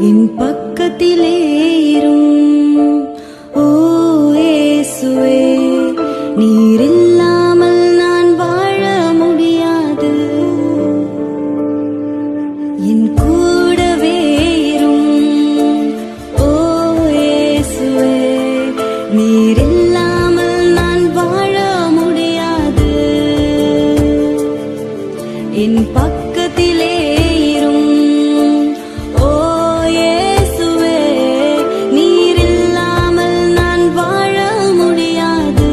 என் பக்கத்திலே இரும். ஓ இயேசுவே, நீர் இல்லாமல் நான் வாழ முடியாது. என் கூடவே இரும். ஓ இயேசுவே, நீர் இல்லாமல் நான் வாழ முடியாது. என் பக்கத்திலே இரும். ஓ இயேசுவே, நீர் இல்லாமல் நான் வாழ முடியாது.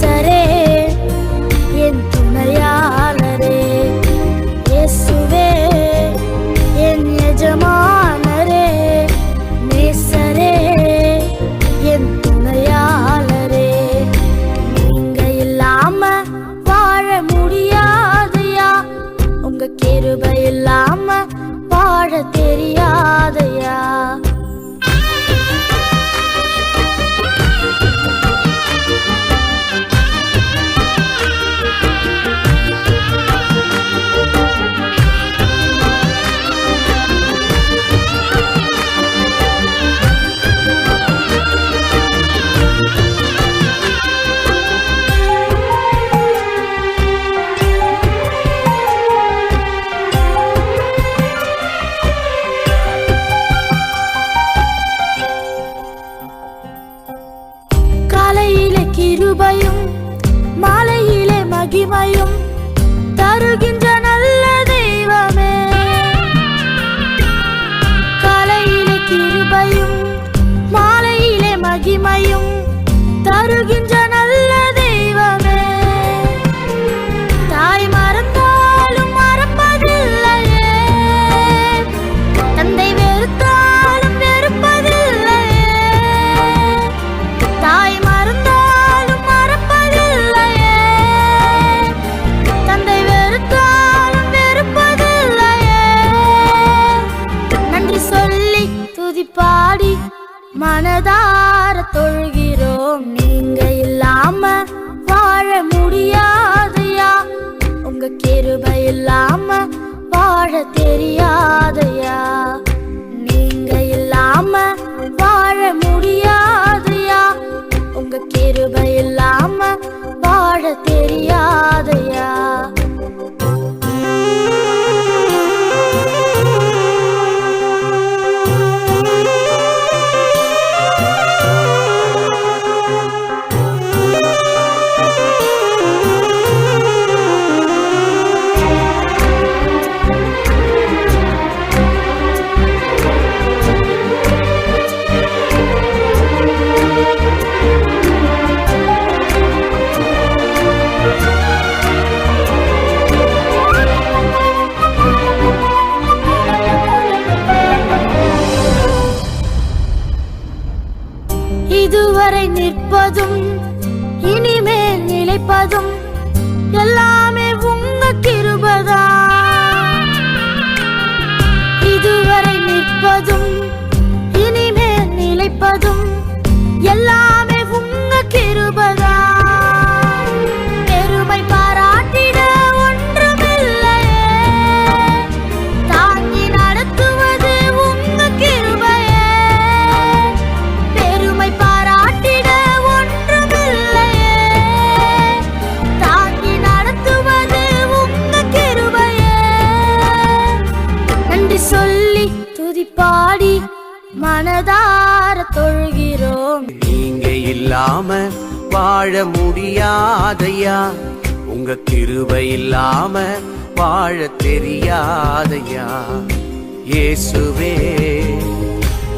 நேசரே என் துணையாளரே, இயேசுவே என் எஜமானரே, நேசரே என் துணையாளரே. நீங்க இல்லாம வாழ முடியாதையா, உங்க கிருபை இல்லாம வாழ தெரியாதையா. காலையிலே கிருபையும் மாலையிலே மகிமையும் தருகின்ற நல்ல தெய்வமே. காலையிலே கிருபையும் மாலையிலே மகிமையும் தருகின்ற நல்ல தெய்வமே. தாய் மறந்தாலும் மறப்பதில்லையே, தந்தை வெறுத்தாலும் வெறுப்பதில்லையே. தாய் மறந்தாலும் மறப்பதில்லையே, தந்தை வெறுத்தாலும் வெறுப்பதில்லையே. நன்றி சொல்லி துதிப்பாடி மனதார தொழுகிறோம். நீங்க இல்லாம வாழ முடியாதையா, உங்க கிருபை இல்லாம வாழ தெரியாதையா. நீங்க இல்லாம வாழ முடியாதையா, உங்க கிருபை இல்லாம வாழ தெரியாதையா. இதுவரை நிற்பதும் இனிமேல் நிலைப்பதும் எல்லாமே உங்க கிருபைதான். இதுவரை நிற்பதும் இனிமேல் நிலைப்பதும் எல்லாமே உங்க கிருபைதான். பெருமை பாராட்டிட ஒன்றுமில்லையே, தாங்கி நடத்துவது உங்க கிருபையே. பெருமை பாராட்டிட ஒன்றுமில்லையே, தாங்கி நடத்துவது உங்க கிருபையே. நன்றி சொல்லி துதிப்பாடி மனதார தொழுகிறோம். நீங்க இல்லாம வாழ முடியாதையா, உங்க கிருபை இல்லாம வாழ தெரியாதையா. இயேசுவே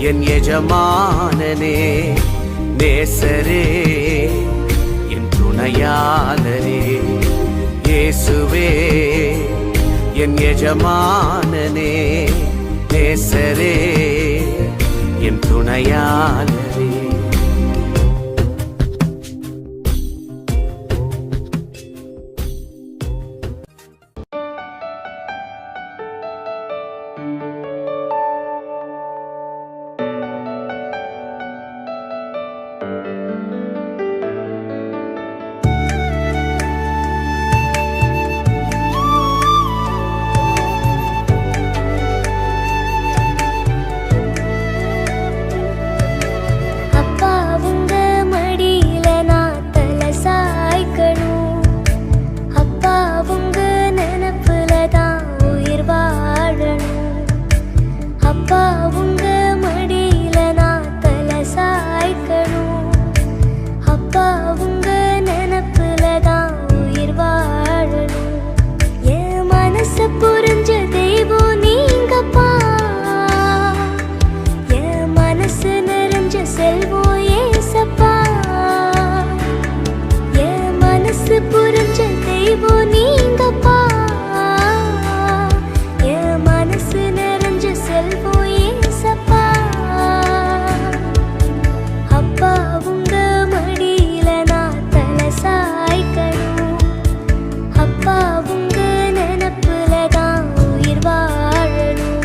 என் எஜமானனே, நேசரே என் துணையாளரே. இயேசுவே என் எஜமானனே, நேசரே என் துணையாளரே. பிரிவோ நீங்கப்பா என் மனசு நிறைஞ்ச செல்வம் ஏசப்பா அப்பா உங்க மடியில நான் தலை சாய்க்கணும் அப்பா உங்க நினப்புல தான் உயிர் வாழணும்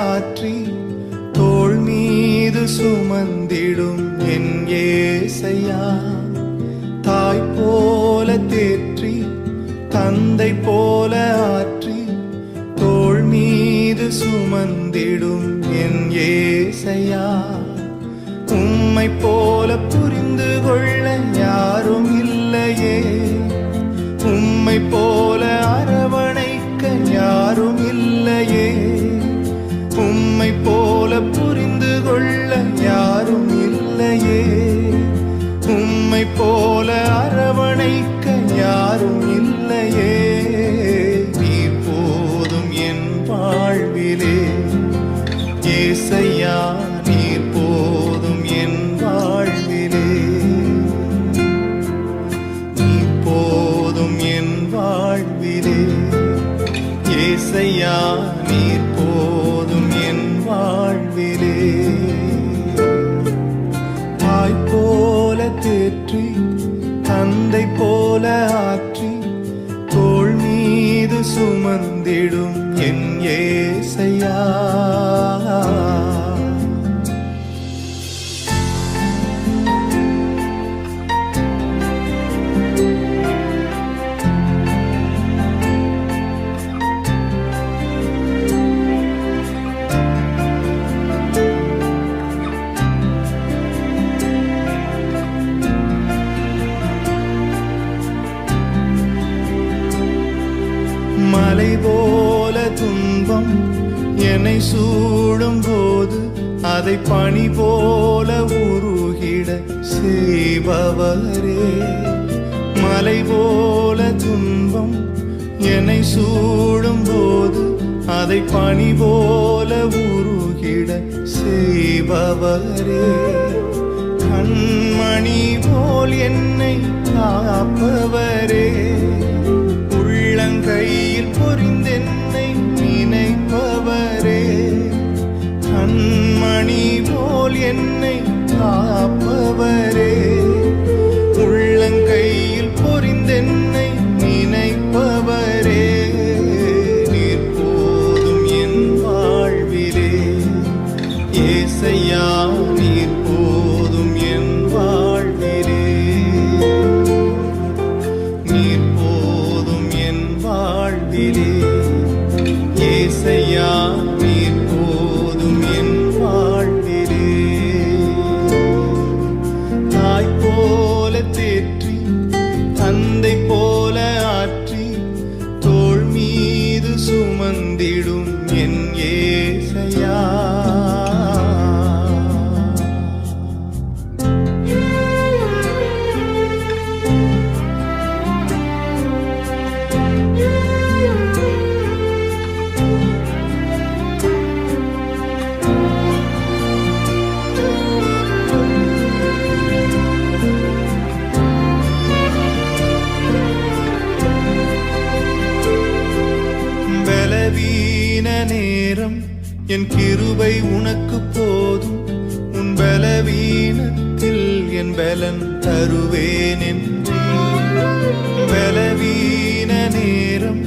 ஆற்றி தோள் மீது சுமந்திடும் என் ஏசையா. தாய் போல தேற்றி தந்தை போல ஆற்றி தோள் மீது சுமந்திடும் என் ஏசையா. உம்மை போல புரிந்து கொள்ள யாரும் இல்லையே, உம்மை போல அரவணைக்க யாரும் இல்லையே, உம்மை போல புரிந்து கொள்ள யாரும் இல்லையே, உம்மை போல அரவணைக்க யாரும் இல்லையே. நீர் போதும் என் வாழ்விலே ஏசையா, நீர் போதும் என் வாழ்விலே, நீர் போதும் என் வாழ்விலே ஏசையா, நீர் போதும் என் வாழ்விலே. தாய் போல தேற்றி தந்தை போல ஆற்றி தோள் மீது சுமந்திடும் என் ஏசையா. மலை போல துன்பம் என்னை சூடும் போது அதை பனி போல உருகிட செய்பவரே. மலை போல துன்பம் என்னை சூடும் போது அதை பனி போல உருகிட செய்பவரே. கண்மணி போல் என்னை காப்பவரே, உள்ளங்கையில் பொறிந்தென்னை நினைப்பவரே. கண்மணி போல் என்னை காப்பவரே, உள்ளங்கையில் பொறிந்தென்னை நினைப்பவரே. நீர் போதும் என் வாழ்விலே ஏசையா, நீர் போதும் என் வாழ்விலே, நீர் போதும் என் வாழ்விலே ஏசையா, நீர் போதும் என் வாழ்விலே. தாய் போல தேற்றி தந்தை போல ஆற்றி தோள் மீது சுமந்திடும் என் ஏசையா. பலவீன நேரம் என் கிருபை உனக்கு போதும், உன் பலவீனத்தில் என் பலன் தருவேன் என்றே. பலவீன நேரம்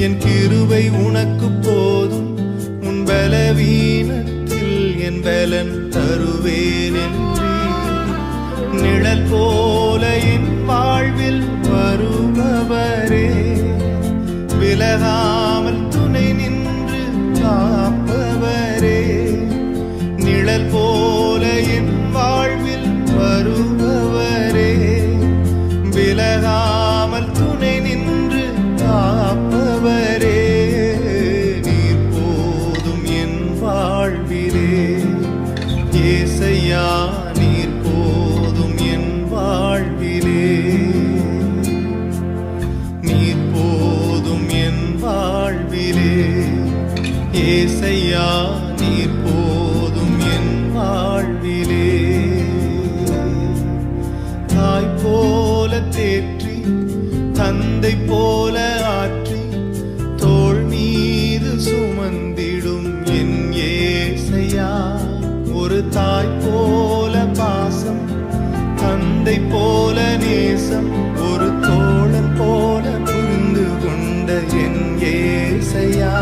என் கிருபை உனக்கு போதும், உன் பலவீனத்தில் என் பலன் தருவேன் என்றே. நிழல் போல என் வாழ்வில் வருபவரே, விலகாமல் துணை நின்று காப்பவரே. நிழல் போல என் வாழ்வில் வருபவரே, விலகாமல் துணை நின்று காப்பவரே. நீர் போதும் என் வாழ்விலே ஏசையா, நீர் போதும் என் வாழ்விலே, நீர் போதும் என் வாழ்விலே ஏசையா, நீர் போதும் என் வாழ்விலே. தாய் போல தேற்றி தந்தை போல ஆற்றி தோள் மீது சுமந்திடும் என் ஏசையா. ஒரு தாய் போல பாசம், தந்தை போல நேசம், ஒரு தோழன் போல புரிந்து கொண்ட என் ஏசையா.